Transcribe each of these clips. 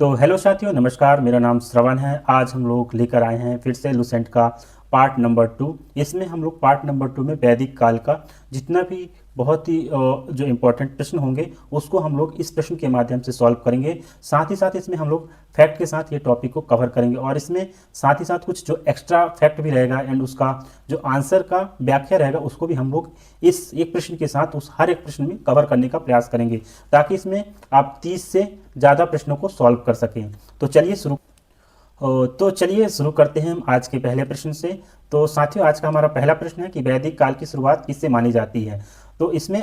तो हेलो साथियों, नमस्कार। मेरा नाम श्रवण है। आज हम लोग लेकर आए हैं फिर से लुसेंट का पार्ट नंबर 2। इसमें हम लोग पार्ट नंबर 2 में वैदिक काल का जितना भी बहुत ही जो इम्पोर्टेंट प्रश्न होंगे उसको हम लोग इस प्रश्न के माध्यम से सॉल्व करेंगे। साथ ही साथ इसमें हम लोग फैक्ट के साथ ये टॉपिक को कवर करेंगे और इसमें साथ ही साथ कुछ जो एक्स्ट्रा फैक्ट भी रहेगा एंड उसका जो आंसर का व्याख्या रहेगा उसको भी हम लोग इस एक प्रश्न के साथ उस हर एक प्रश्न में कवर करने का प्रयास करेंगे ताकि इसमें आप 30 से ज़्यादा प्रश्नों को सॉल्व कर सकें। तो चलिए शुरू करते हैं हम आज के पहले प्रश्न से। तो साथियों, आज का हमारा पहला प्रश्न है कि वैदिक काल की शुरुआत किससे मानी जाती है। तो इसमें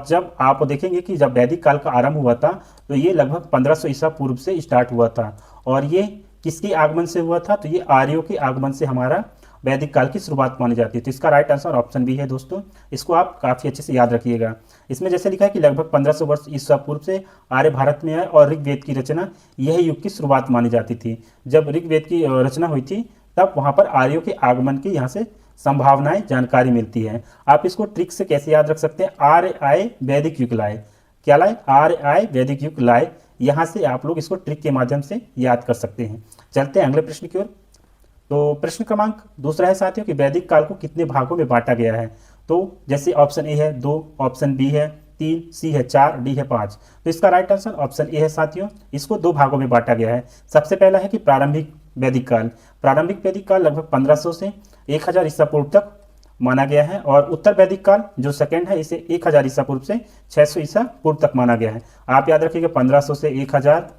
जब आप देखेंगे कि जब वैदिक काल का आरंभ हुआ था तो ये लगभग 1500 ईसा पूर्व से स्टार्ट हुआ था। और ये किसके आगमन से हुआ था? तो ये आर्यों के आगमन से हमारा वैदिक काल की शुरुआत मानी जाती है। तो इसका राइट आंसर ऑप्शन बी है दोस्तों। इसको आप काफ़ी अच्छे से याद रखिएगा। इसमें जैसे लिखा है कि लगभग 1500 वर्ष ईसा पूर्व से आर्य भारत में आए और ऋग्वेद की रचना यह युग की शुरुआत मानी जाती थी। जब ऋग्वेद की रचना हुई थी तब वहाँ पर आर्यों के आगमन की यहाँ से संभावनाएं जानकारी मिलती है। आप इसको ट्रिक से कैसे याद रख सकते हैं? आर्य आए वैदिक युग लाए। क्या लाए? आर्य आए वैदिक युग लाए। यहाँ से आप लोग इसको ट्रिक के माध्यम से याद कर सकते हैं। चलते हैं अगले प्रश्न की ओर। तो प्रश्न क्रमांक दूसरा है साथियों कि वैदिक काल को कितने भागों में बांटा गया है। तो जैसे ऑप्शन ए है 2, ऑप्शन बी है 3, सी है 4, डी है 5। तो इसका राइट आंसर ऑप्शन ए है साथियों। इसको 2 भागों में बांटा गया है। सबसे पहला है कि प्रारंभिक वैदिक काल। प्रारंभिक वैदिक काल लगभग 1500 से 1000 ईसा पूर्व तक माना गया है। और उत्तर वैदिक काल जो सेकंड है इसे 1000 ईसा पूर्व से 600 ईसा पूर्व तक माना गया है। आप याद रखिएगा 1500 से 1000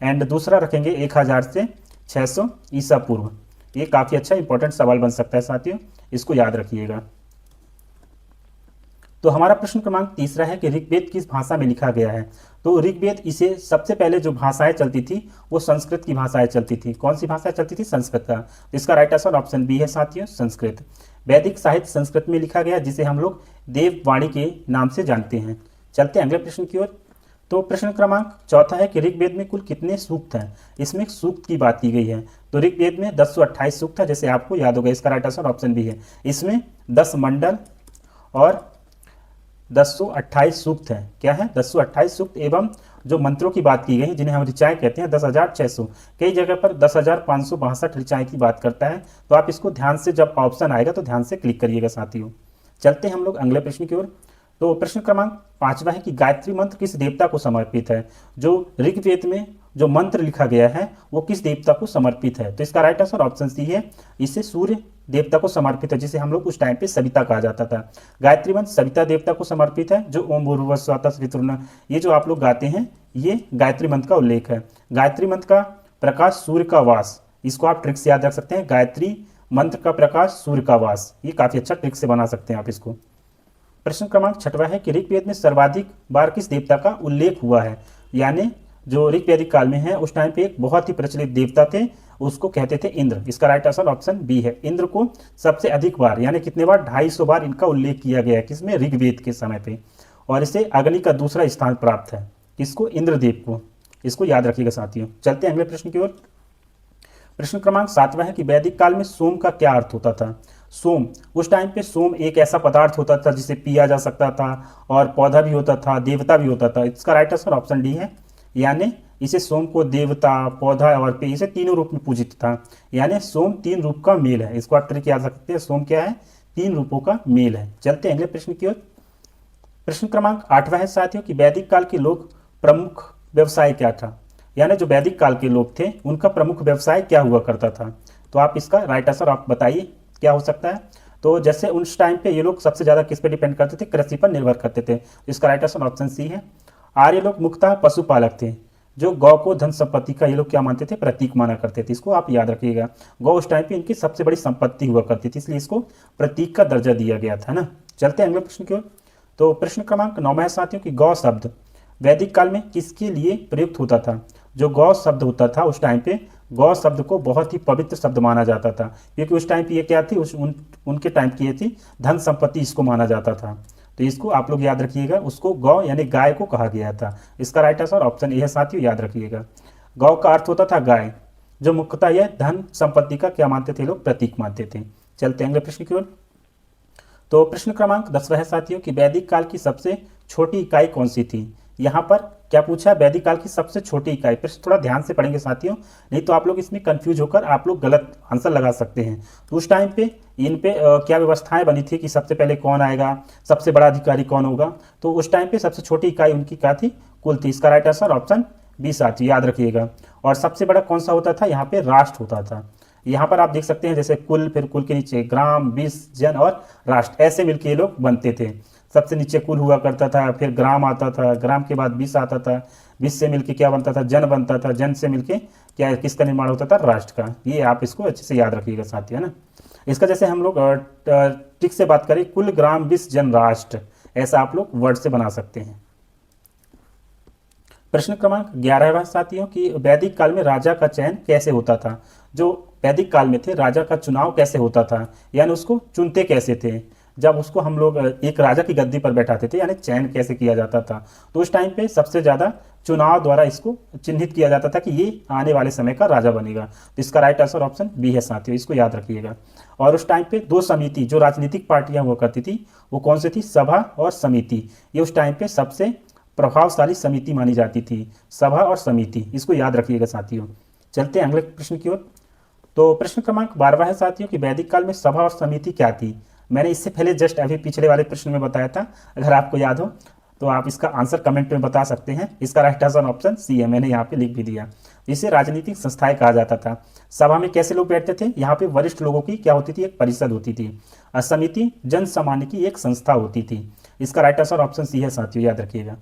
एंड दूसरा रखेंगे 1000 से 600 ईसा पूर्व। ये काफ़ी अच्छा इंपॉर्टेंट सवाल बन सकता है साथियों, इसको याद रखिएगा। तो हमारा प्रश्न क्रमांक तीसरा है कि ऋग्वेद किस भाषा में लिखा गया है। तो ऋग्वेद इसे सबसे पहले जो भाषाएं चलती थी वो संस्कृत की भाषाएं चलती थी। कौन सी भाषाएं चलती थी? संस्कृत का। तो इसका राइट आंसर ऑप्शन बी है साथियों, संस्कृत। वैदिक साहित्य संस्कृत में लिखा गया जिसे हम लोग देववाणी के नाम से जानते हैं। चलते हैं अगले प्रश्न की ओर। तो प्रश्न क्रमांक चौथा है कि ऋग्वेद में कुल कितने सूक्त हैं। इसमें सूक्त की बात की गई है। तो ऋग्वेद में 1028 सूक्त है, जैसे आपको याद होगा। इसका राइट आंसर ऑप्शन बी है। इसमें 10 मंडल और 1028 सूक्त हैं। क्या है? 1028 सूक्त एवं जो मंत्रों की बात की गई है जिन्हें हम ऋचाएं कहते हैं 10,600। कई जगह पर 10,562 ऋचाएं की बात करता है। तो आप इसको ध्यान से, जब ऑप्शन आएगा तो ध्यान से क्लिक करिएगा साथियों। चलते हैं हम लोग अगले प्रश्न की ओर। तो प्रश्न क्रमांक पांचवा है कि गायत्री मंत्र किस देवता को समर्पित है। जो ऋग्वेद में जो मंत्र लिखा गया है वो किस देवता को समर्पित है। तो इसका राइट आंसर ऑप्शन सी है। इसे सूर्य देवता को समर्पित है, जिसे हम लोग उस टाइम पे सविता कहा जाता था। गायत्री मंत्र सविता देवता को समर्पित है। जो ओम भूर्भुवः स्वः तत्सवितुर्वरेण्यं, ये जो आप लोग गाते हैं ये गायत्री मंत्र का उल्लेख है। गायत्री मंत्र का प्रकाश सूर्य का वास, इसको आप ट्रिक से याद रख सकते हैं। गायत्री मंत्र का प्रकाश सूर्य का वास, ये काफी अच्छा ट्रिक से बना सकते हैं आप इसको। प्रश्न क्रमांक छठवा है कि ऋग्वेद में सर्वाधिक बार किस देवता का उल्लेख हुआ है। यानी जो ऋग्वेदिक काल में है उस टाइम पे एक बहुत ही प्रचलित देवता थे, उसको कहते थे इंद्र। इसका राइट आंसर ऑप्शन बी है। इंद्र को सबसे अधिक बार, यानी कितने बार? 250 बार इनका उल्लेख किया गया है। किसमें? ऋग्वेद के समय पे। और इसे अग्नि का दूसरा स्थान प्राप्त है। किसको? इंद्रदेव को। इसको याद रखिएगा साथियों। चलते हैं अगले प्रश्न की ओर। प्रश्न क्रमांक 7वां है कि वैदिक काल में सोम का क्या अर्थ होता था। सोम, उस टाइम पे सोम एक ऐसा पदार्थ होता था जिसे पिया जा सकता था, और पौधा भी होता था, देवता भी होता था। इसका राइट आंसर ऑप्शन डी है। यानी इसे सोम को देवता, पौधा और पेय, इसे तीनों रूप में पूजित था। यानी सोम 3 रूप का मेल है। इसको आप ट्रिक याद सकते हैं। सोम क्या है? 3 रूपों का मेल है। चलते हैं अगले प्रश्न की ओर। प्रश्न क्रमांक 8वां है साथियों कि वैदिक काल के लोग प्रमुख व्यवसाय क्या था। यानी जो वैदिक काल के लोग थे उनका प्रमुख व्यवसाय क्या हुआ करता था। तो आप इसका राइट आंसर आप बताइए क्या हो सकता है। तो जैसे उस टाइम पे ये लोग सबसे ज्यादा किस पे डिपेंड करते थे? कृषि पर निर्भर करते थे। इसका राइट आंसर ऑप्शन सी है। आर्य लोग मुख्यतः पशुपालक थे। जो गौ को धन संपत्ति का ये लोग क्या मानते थे? प्रतीक माना करते थे। इसको आप याद रखिएगा। गौ उस टाइम पे इनकी सबसे बड़ी संपत्ति हुआ करती थी, इसलिए इसको प्रतीक का दर्जा दिया गया था ना। चलते हैं अगले प्रश्न की ओर। तो प्रश्न क्रमांक 9 है साथियों कि गौ शब्द वैदिक काल में किसके लिए प्रयुक्त होता था। जो गौ शब्द होता था उस टाइम पे, गौ शब्द को बहुत ही पवित्र शब्द माना जाता था, क्योंकि उस टाइम पे ये क्या थी, उनके टाइम की ये थी धन संपत्ति, इसको माना जाता था। तो इसको आप लोग याद रखिएगा। उसको गौ यानी गाय को कहा गया था। इसका राइट आंसर ऑप्शन ए है साथियों, याद रखिएगा। गौ का अर्थ होता था गाय, जो मुख्यतः यह धन संपत्ति का क्या मानते थे? लोग प्रतीक मानते थे। चलते हैं अगले प्रश्न की ओर। तो प्रश्न क्रमांक 10 है साथियों कि वैदिक काल की सबसे छोटी इकाई कौन सी थी। यहाँ पर क्या पूछा है, वैदिक काल की सबसे छोटी इकाई। प्रश्न थोड़ा ध्यान से पढ़ेंगे साथियों, नहीं तो आप लोग इसमें कंफ्यूज होकर आप लोग गलत आंसर लगा सकते हैं। तो उस टाइम पे इन पे क्या व्यवस्थाएं बनी थी कि सबसे पहले कौन आएगा, सबसे बड़ा अधिकारी कौन होगा। तो उस टाइम पे सबसे छोटी इकाई उनकी क्या थी, कुल थी। इसका राइट आंसर ऑप्शन बी साथियों, याद रखिएगा। और सबसे बड़ा कौन सा होता था, यहाँ पे राष्ट्र होता था। यहाँ पर आप देख सकते हैं जैसे कुल, फिर कुल के नीचे ग्राम, विश्व, जन और राष्ट्र, ऐसे मिलकर ये लोग बनते थे। सबसे नीचे कुल हुआ करता था, फिर ग्राम आता था, ग्राम के बाद विश्व आता था, विश्व से मिलके क्या बनता था, जन बनता था, जन से मिलके क्या किसका निर्माण होता था, राष्ट्र का। ये आप इसको अच्छे से याद रखिएगा साथियों, है ना। इसका जैसे हम लोग ट्रिक से बात करें, कुल, ग्राम, विश्व, जन, राष्ट्र, ऐसा आप लोग वर्ड से बना सकते हैं। प्रश्न क्रमांक 11 साथियों कि वैदिक काल में राजा का चयन कैसे होता था। जो वैदिक काल में थे, राजा का चुनाव कैसे होता था, यानी उसको चुनते कैसे थे। जब उसको हम लोग एक राजा की गद्दी पर बैठाते थे, यानी चयन कैसे किया जाता था। तो उस टाइम पे सबसे ज़्यादा चुनाव द्वारा इसको चिन्हित किया जाता था कि ये आने वाले समय का राजा बनेगा। तो इसका राइट आंसर ऑप्शन बी है साथियों, इसको याद रखिएगा। और उस टाइम पे दो समिति, जो राजनीतिक पार्टियां हुआ करती थी, वो कौन सी थी, सभा और समिति। ये उस टाइम पे सबसे प्रभावशाली समिति मानी जाती थी, सभा और समिति, इसको याद रखिएगा साथियों। चलते हैं अगले प्रश्न की ओर। तो प्रश्न क्रमांक 12 है साथियों कि वैदिक काल में सभा और समिति क्या थी। मैंने इससे पहले जस्ट अभी पिछले वाले प्रश्न में बताया था, अगर आपको याद हो तो आप इसका आंसर कमेंट में बता सकते हैं। इसका राइट आंसर ऑप्शन सी है, मैंने यहाँ पे लिख भी दिया। इसे राजनीतिक संस्थाएं कहा जाता था। सभा में कैसे लोग बैठते थे, यहाँ पे वरिष्ठ लोगों की क्या होती थी, एक परिषद होती थी। और समिति जन सामान्य की एक संस्था होती थी। इसका राइट आंसर ऑप्शन सी है साथियों, याद रखिएगा।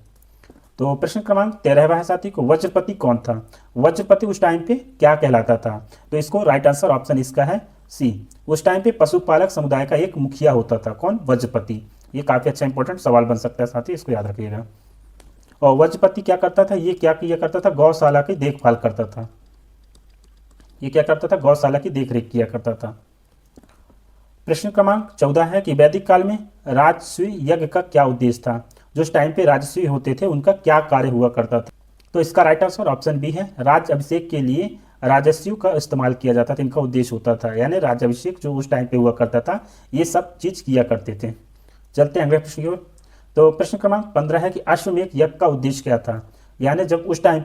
तो प्रश्न क्रमांक 13 है साथी को, वज्रपति कौन था। वज्रपति उस टाइम पे क्या कहलाता था। तो इसको राइट आंसर ऑप्शन इसका है सी। उस टाइम पे पशुपालक समुदाय का एक मुखिया होता था, कौन, वज्रपति। ये काफी अच्छा इंपॉर्टेंट सवाल बन सकता है साथी, इसको याद रखिएगा। और वज्रपति क्या करता था, ये क्या किया करता था, गौशाला की देखभाल करता था। ये क्या करता था, गौशाला की देखरेख किया करता था। प्रश्न क्रमांक 14 है कि वैदिक काल में राजस्व यज्ञ का क्या उद्देश्य था। जो उस टाइम पे राजस्वी होते थे, उनका क्या कार्य हुआ करता था। तो इसका राइट आंसर ऑप्शन बी है, राज्य अभिषेक के लिए राजस्व का इस्तेमाल किया जाता था, इनका उद्देश्य होता था। यानी राज्याभिषेक जो उस टाइम पे हुआ करता था, ये सब चीज किया करते थे। चलते हैं अगले प्रश्न की ओर। तो प्रश्न क्रमांक 15 है कि अश्वमेध यज्ञ का उद्देश्य क्या था। यानी जब उस टाइम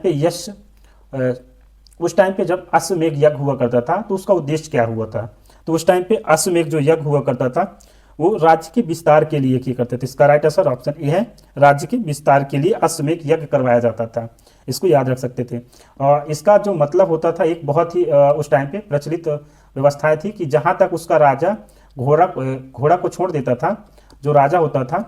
पे जब अश्वमेध यज्ञ हुआ करता था, तो उसका उद्देश्य क्या हुआ था। तो उस टाइम पे अश्वमेध जो यज्ञ हुआ करता था, वो राज्य के विस्तार के लिए किया करते थे। इसका राइट आंसर ऑप्शन ए है, राज्य के विस्तार के लिए अश्वमेध यज्ञ करवाया जाता था। इसको याद रख सकते थे। और इसका जो मतलब होता था, एक बहुत ही उस टाइम पे प्रचलित व्यवस्थाएं थी कि जहां तक उसका राजा घोड़ा को छोड़ देता था, जो राजा होता था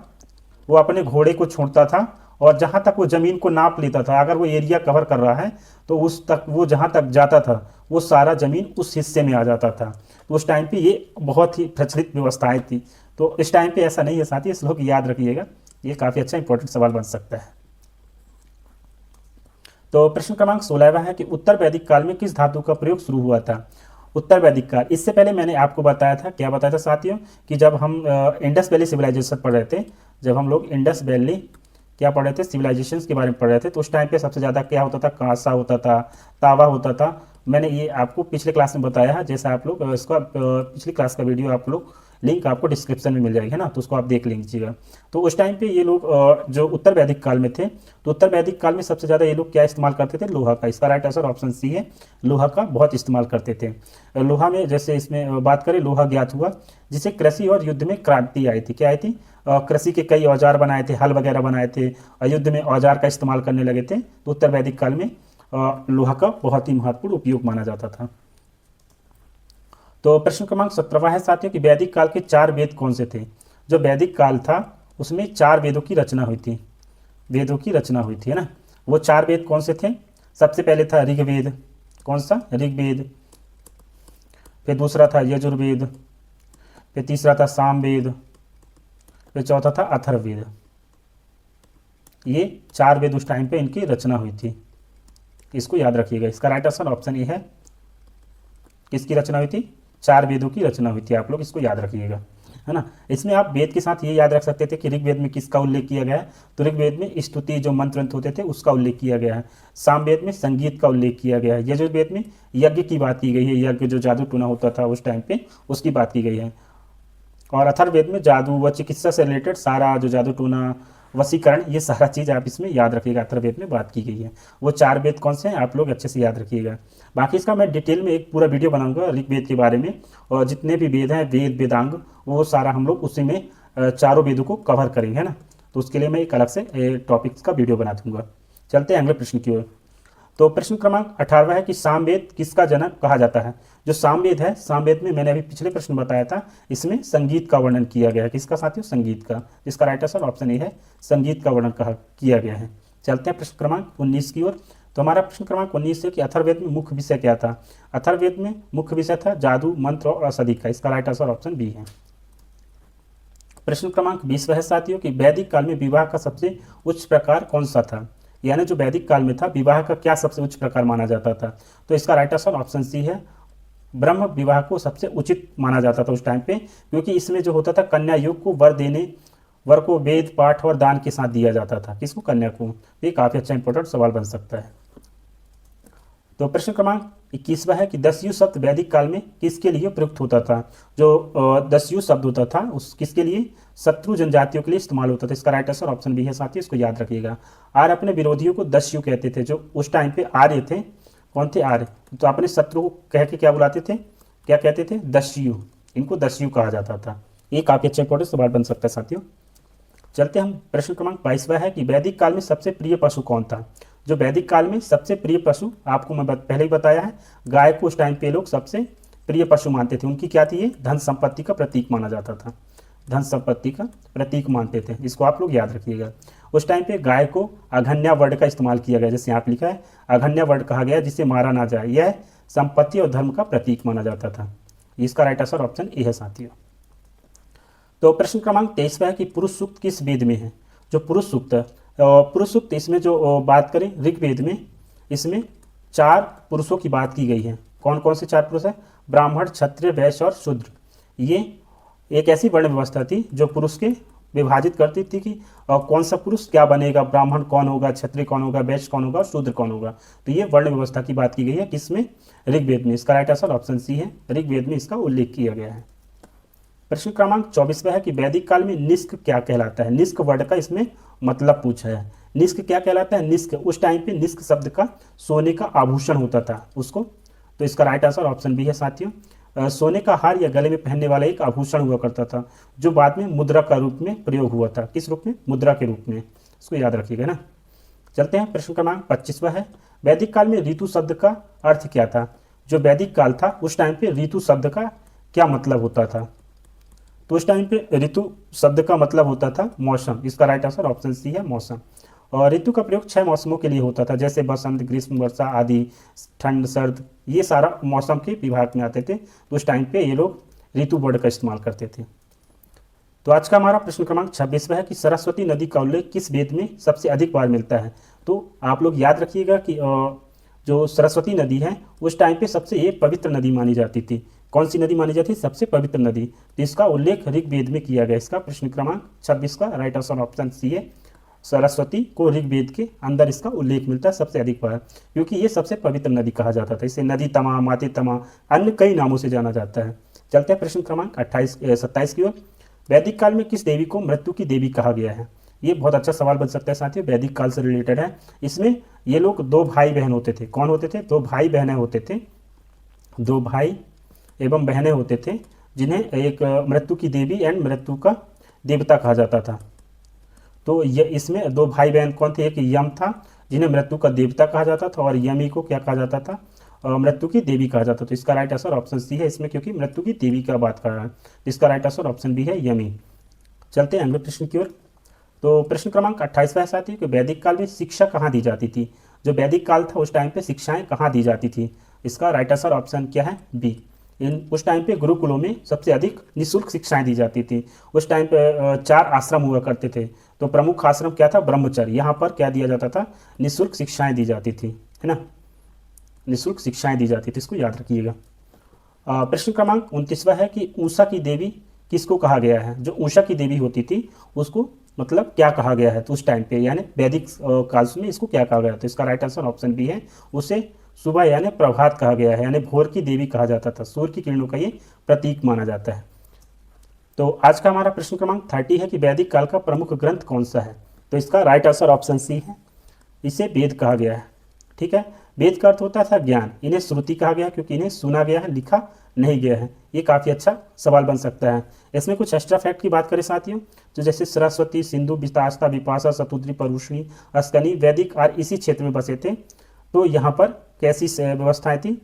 वो अपने घोड़े को छोड़ता था, और जहां तक वो जमीन को नाप लेता था, अगर वो एरिया कवर कर रहा है तो उस तक वो जहां तक जाता था, वो सारा जमीन उस हिस्से में आ जाता था। तो उस टाइम पे ये बहुत ही प्रचलित व्यवस्थाएं थी। तो इस टाइम पे ऐसा नहीं है साथी, इस लोग याद रखिएगा, ये काफी अच्छा इंपॉर्टेंट सवाल बन सकता है। तो प्रश्न क्रमांक 16 है कि उत्तर वैदिक काल में किस धातु का प्रयोग शुरू हुआ था। उत्तर वैदिक काल, इससे पहले मैंने आपको बताया था, क्या बताया था साथियों, कि जब हम इंडस वैली सिविलाइजेशन पढ़ रहे थे, जब हम लोग इंडस वैली क्या पढ़ रहे थे, सिविलाइजेशंस के बारे में पढ़ रहे थे, तो उस टाइम पे सबसे ज़्यादा क्या होता था, कांसा होता था, तावा होता था। मैंने ये आपको पिछले क्लास में बताया है, जैसा आप लोग इसका पिछली क्लास का वीडियो आप लोग लिंक आपको डिस्क्रिप्शन में मिल जाएगी, है ना, तो उसको आप देख लीजिएगा। तो उस टाइम पे ये लोग जो उत्तर वैदिक काल में थे, तो उत्तर वैदिक काल में सबसे ज़्यादा ये लोग क्या इस्तेमाल करते थे, लोहा का। इसका राइट आंसर ऑप्शन सी है, लोहा का बहुत इस्तेमाल करते थे। लोहा में जैसे इसमें बात करें, लोहा ज्ञात हुआ जिससे कृषि और युद्ध में क्रांति आई थी। क्या आई थी, कृषि के कई औजार बनाए थे, हल वगैरह बनाए थे, युद्ध में औजार का इस्तेमाल करने लगे थे। तो उत्तर वैदिक काल में लोहा का बहुत ही महत्वपूर्ण उपयोग माना जाता था। तो प्रश्न क्रमांक 17 है साथियों कि वैदिक काल के 4 वेद कौन से थे। जो वैदिक काल था उसमें 4 वेदों की रचना हुई थी, वेदों की रचना हुई थी, है ना। वो 4 वेद कौन से थे, सबसे पहले था ऋग्वेद, कौन सा, ऋग्वेद। फिर दूसरा था यजुर्वेद, फिर तीसरा था सामवेद, फिर चौथा था अथर्ववेद। ये 4 वेद उस टाइम पे इनकी रचना हुई थी, इसको याद रखिएगा। इसका राइट आंसर ऑप्शन ए है, किसकी रचना हुई थी, 4 वेदों की रचना हुई थी। आप लोग इसको याद रखिएगा, है ना। इसमें आप वेद के साथ ये याद रख सकते थे कि ऋग्वेद में किसका उल्लेख किया गया है, तो ऋग्वेद में स्तुति जो मंत्र होते थे उसका उल्लेख किया गया है। सामवेद में संगीत का उल्लेख किया गया है। यजुर्वेद में यज्ञ की बात की गई है, यज्ञ जो जादू टूना होता था उस टाइम पे उसकी बात की गई है। और अथर्ववेद में जादू व चिकित्सा से रिलेटेड सारा जो जादू टूना वशीकरण, ये सारा चीज़ आप इसमें याद रखिएगा, अथर्ववेद में बात की गई है। वो 4 वेद कौन से हैं आप लोग अच्छे से याद रखिएगा। बाकी इसका मैं डिटेल में एक पूरा वीडियो बनाऊंगा ऋग्वेद के बारे में, और जितने भी वेद हैं, वेद वेदांग, वो सारा हम लोग उसी में चारों वेदों को कवर करेंगे, है ना। तो उसके लिए मैं एक अलग से टॉपिक्स का वीडियो बना दूंगा। चलते हैं अगले प्रश्न की ओर। तो प्रश्न क्रमांक 18वां है कि सामवेद किसका जनक कहा जाता है। जो सामवेद है, सामवेद में मैंने अभी पिछले प्रश्न बताया था, इसमें संगीत का वर्णन किया गया है। किसका साथियों? संगीत का। इसका राइट आंसर ऑप्शन ए है, संगीत का वर्णन किया गया है। चलते हैं प्रश्न क्रमांक 19 की ओर। तो हमारा प्रश्न क्रमांक 19 है कि अथर्ववेद में मुख्य विषय क्या था। अथर्ववेद में मुख्य विषय था जादू, मंत्र और औषधि का। इसका राइट आंसर ऑप्शन बी है। प्रश्न क्रमांक 20 है साथियों कि वैदिक काल में विवाह का सबसे उच्च प्रकार कौन सा था। यानी जो वैदिक काल में था, विवाह का क्या सबसे उच्च प्रकार माना जाता था। तो इसका राइट आंसर ऑप्शन सी है, ब्रह्म विवाह को सबसे उचित माना जाता था उस टाइम पे, क्योंकि इसमें जो होता था कन्या युग को वर को वेद पाठ और दान के साथ दिया जाता था। किसको? कन्या को। ये काफी अच्छा इंपॉर्टेंट सवाल बन सकता है। तो प्रश्न क्रमांक 21वां है कि दस्यु शब्द वैदिक काल में किसके लिए प्रयुक्त होता था। जो दस्यु शब्द होता था उस किसके लिए? शत्रु जनजातियों के लिए इस्तेमाल होता था। इसका राइट आंसर ऑप्शन बी है साथियों, इसको याद रखिएगा। आर्य अपने विरोधियों को दस्यु कहते थे। जो उस टाइम पे आर्य थे, कौन थे? आर्य। तो अपने शत्रु को कह के क्या बुलाते थे? क्या कहते थे? दस्यु। इनको दस्यु कहा जाता था। ये काफी अच्छा इंपॉर्टेंट सवाल बन सकता है साथियों। चलते हम प्रश्न क्रमांक 22वां है कि वैदिक काल में सबसे प्रिय पशु कौन था। जो वैदिक काल में सबसे प्रिय पशु, आपको मैं पहले ही बताया है, गाय को उस टाइम पे लोग सबसे प्रिय पशु मानते थे। उनकी क्या थी? ये धन संपत्ति का प्रतीक माना जाता था। धन संपत्ति का प्रतीक मानते थे। इसको आप लोग याद रखिएगा। उस टाइम पे गाय को अघन्या वर्ड का इस्तेमाल किया गया, जैसे यहाँ पे लिखा है अघन्या वर्ड कहा गया, जिसे मारा ना जाए। यह संपत्ति और धर्म का प्रतीक माना जाता था। इसका राइट आंसर ऑप्शन ए है साथियों। तो प्रश्न क्रमांक 23 है कि पुरुष सूक्त किस वेद में है। जो पुरुष सूक्त इसमें जो बात करें ऋग्वेद में, इसमें 4 पुरुषों की बात की गई है। कौन कौन से 4 पुरुष है? ब्राह्मण, क्षत्रिय, वैश्य और शूद्र। ये एक ऐसी वर्ण व्यवस्था थी जो पुरुष के विभाजित करती थी कि कौन सा पुरुष क्या बनेगा, ब्राह्मण कौन होगा, क्षत्रिय कौन होगा, वैश्य कौन होगा और शूद्र कौन होगा। तो ये वर्ण व्यवस्था की बात की गई है किसमें? ऋग्वेद में। इसका राइट आंसर ऑप्शन सी है, ऋग्वेद में इसका उल्लेख किया गया है। प्रश्न क्रमांक 24 है कि वैदिक काल में निष्क क्या कहलाता है। निष्क वर्ड का इसमें मतलब पूछा है। निष्क क्या कहलाता है? निष्क, उस टाइम पे निष्क शब्द का सोने का आभूषण होता था उसको। तो इसका राइट आंसर ऑप्शन बी है साथियों। सोने का हार या गले में पहनने वाला एक आभूषण हुआ करता था, जो बाद में मुद्रा का रूप में प्रयोग हुआ था। किस रूप में? मुद्रा के रूप में। इसको याद रखिएगा ना। चलते हैं प्रश्न क्रमांक 25 है, वैदिक काल में ऋतु शब्द का अर्थ क्या था। जो वैदिक काल था उस टाइम पे ऋतु शब्द का क्या मतलब होता था। तो उस टाइम पे ऋतु शब्द का मतलब होता था मौसम। इसका राइट आंसर ऑप्शन सी है, मौसम। और ऋतु का प्रयोग 6 मौसमों के लिए होता था, जैसे बसंत, ग्रीष्म, वर्षा आदि, ठंड, सर्द, ये सारा मौसम के विभाग में आते थे। तो उस टाइम पे ये लोग ऋतु वर्ड का इस्तेमाल करते थे। तो आज का हमारा प्रश्न क्रमांक 26 है कि सरस्वती नदी का उल्लेख किस वेद में सबसे अधिक बार मिलता है। तो आप लोग याद रखिएगा कि जो सरस्वती नदी है उस टाइम पे सबसे ये पवित्र नदी मानी जाती थी। कौन सी नदी मानी जाती है? सबसे पवित्र नदी। तो इसका उल्लेख ऋग्वेद में किया गया। इसका प्रश्न क्रमांक 26 का राइट आंसर ऑप्शन सी है, सरस्वती को ऋग्वेद के अंदर इसका उल्लेख मिलता है सबसे अधिक बार, क्योंकि ये सबसे पवित्र नदी कहा जाता था। इसे नदी तमा, माते तमा, अन्य कई नामों से जाना जाता है। चलते हैं प्रश्न क्रमांक 27 की ओर। वैदिक काल में किस देवी को मृत्यु की देवी कहा गया है। ये बहुत अच्छा सवाल बन सकता है साथियों, वैदिक काल से रिलेटेड है। इसमें ये लोग 2 भाई बहन होते थे। कौन होते थे? 2 भाई बहनें होते थे। 2 भाई एवं बहनें होते थे, जिन्हें एक मृत्यु की देवी एंड मृत्यु का देवता कहा जाता था। तो ये इसमें 2 भाई बहन कौन थे? एक यम था, जिन्हें मृत्यु का देवता कहा जाता था, और यमी को क्या कहा जाता था? मृत्यु की देवी कहा जाता था। तो इसका राइट आंसर ऑप्शन सी है इसमें, क्योंकि मृत्यु की देवी का बात कर रहा है। इसका राइट आंसर ऑप्शन बी है, यमी। चलते हैं अगले प्रश्न की ओर। तो प्रश्न क्रमांक 28 है साथी कि वैदिक काल में शिक्षा कहाँ दी जाती थी। जो वैदिक काल था उस टाइम पे शिक्षाएं कहाँ दी जाती थी। इसका राइट आंसर ऑप्शन क्या है? बी। उस टाइम पे गुरुकुलों में सबसे अधिक निःशुल्क शिक्षाएं दी जाती थी। उस टाइम पे 4 आश्रम हुआ करते थे। तो प्रमुख आश्रम क्या था? ब्रह्मचर्य। यहाँ पर क्या दिया जाता था? निःशुल्क शिक्षाएं दी जाती थी, है ना। निःशुल्क शिक्षाएं दी जाती थी, इसको याद रखिएगा। प्रश्न क्रमांक 29 है कि उषा की देवी किसको कहा गया है। जो उषा की देवी होती थी उसको मतलब क्या कहा गया है। तो उस टाइम पे यानी वैदिक काल में इसको क्या कहा गया। तो इसका राइट आंसर ऑप्शन बी है, उसे सुबह यानी प्रभात कहा गया है, यानी भोर की देवी कहा जाता था। सूर्य की किरणों का ये प्रतीक माना जाता है। तो आज का हमारा प्रश्न क्रमांक 30 है कि वैदिक काल का प्रमुख ग्रंथ कौन सा है। तो इसका राइट आंसर ऑप्शन सी है, इसे वेद कहा गया है। ठीक है, वेद का अर्थ होता था ज्ञान, इन्हें श्रुति कहा गया क्योंकि इन्हें सुना गया है, लिखा नहीं गया है। ये काफ़ी अच्छा सवाल बन सकता है। इसमें कुछ एक्स्ट्रा फैक्ट की बात करें साथियों, तो जैसे सरस्वती, सिंधु, वितास्ता, विपाशा, शतुद्री, परुष्णी, अस्कनी, वैदिक और इसी क्षेत्र में बसे थे। तो यहाँ पर कैसी व्यवस्थाएं थी,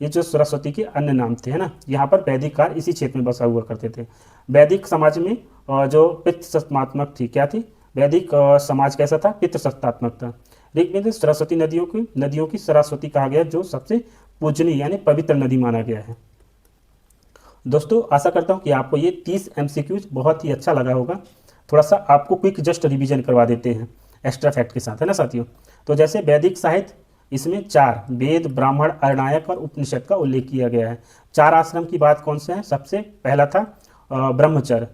ये जो सरस्वती के अन्य नाम थे, है ना, यहाँ पर वैदिक काल इसी क्षेत्र में बसा हुआ करते थे। वैदिक समाज में जो पितृसत्तात्मक थी, क्या थी, वैदिक समाज कैसा था, पितृसत्तात्मक था। ऋग्वेद में सरस्वती नदियों की सरस्वती कहा गया, जो सबसे पूजनीय यानी पवित्र नदी माना गया है। दोस्तों आशा करता हूँ कि आपको ये 30 MCQs बहुत ही अच्छा लगा होगा। थोड़ा सा आपको क्विक जस्ट रिवीजन करवा देते हैं एक्स्ट्रा फैक्ट के साथ, है ना साथियों। तो जैसे वैदिक साहित्य, इसमें 4 वेद, ब्राह्मण, अरणायक और उपनिषद का उल्लेख किया गया है। 4 आश्रम की बात कौन से हैं, सबसे पहला था ब्रह्मचर्य।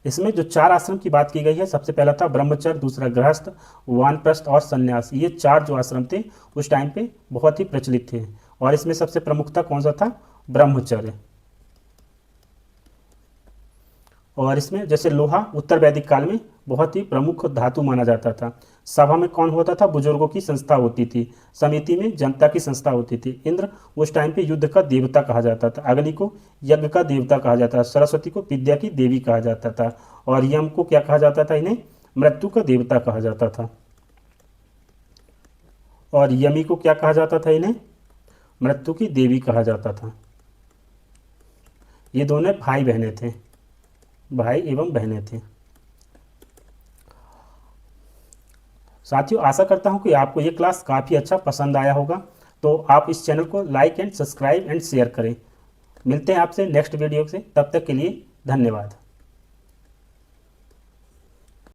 इसमें जो 4 आश्रम की बात की गई है, सबसे पहला था ब्रह्मचर्य, दूसरा गृहस्थ, वानप्रस्थ और संन्यास। ये 4 जो आश्रम थे उस टाइम पे बहुत ही प्रचलित थे, और इसमें सबसे प्रमुख था कौन सा था, ब्रह्मचर्य। और इसमें जैसे लोहा उत्तर वैदिक काल में बहुत ही प्रमुख धातु माना जाता था। सभा में कौन होता था, बुजुर्गों की संस्था होती थी। समिति में जनता की संस्था होती थी। इंद्र उस टाइम पे युद्ध का देवता कहा जाता था। अग्नि को यज्ञ का देवता कहा जाता था। सरस्वती को विद्या की देवी कहा जाता था। और यम को क्या कहा जाता था, इन्हें मृत्यु का देवता कहा जाता था। और यमी को क्या कहा जाता था, इन्हें मृत्यु की देवी कहा जाता था। ये दोनों भाई बहने थे, भाई एवं बहनें थे। साथियों आशा करता हूं कि आपको ये क्लास काफ़ी अच्छा पसंद आया होगा। तो आप इस चैनल को like and subscribe and share करें। मिलते हैं आपसे नेक्स्ट वीडियो से, तब तक के लिए धन्यवाद।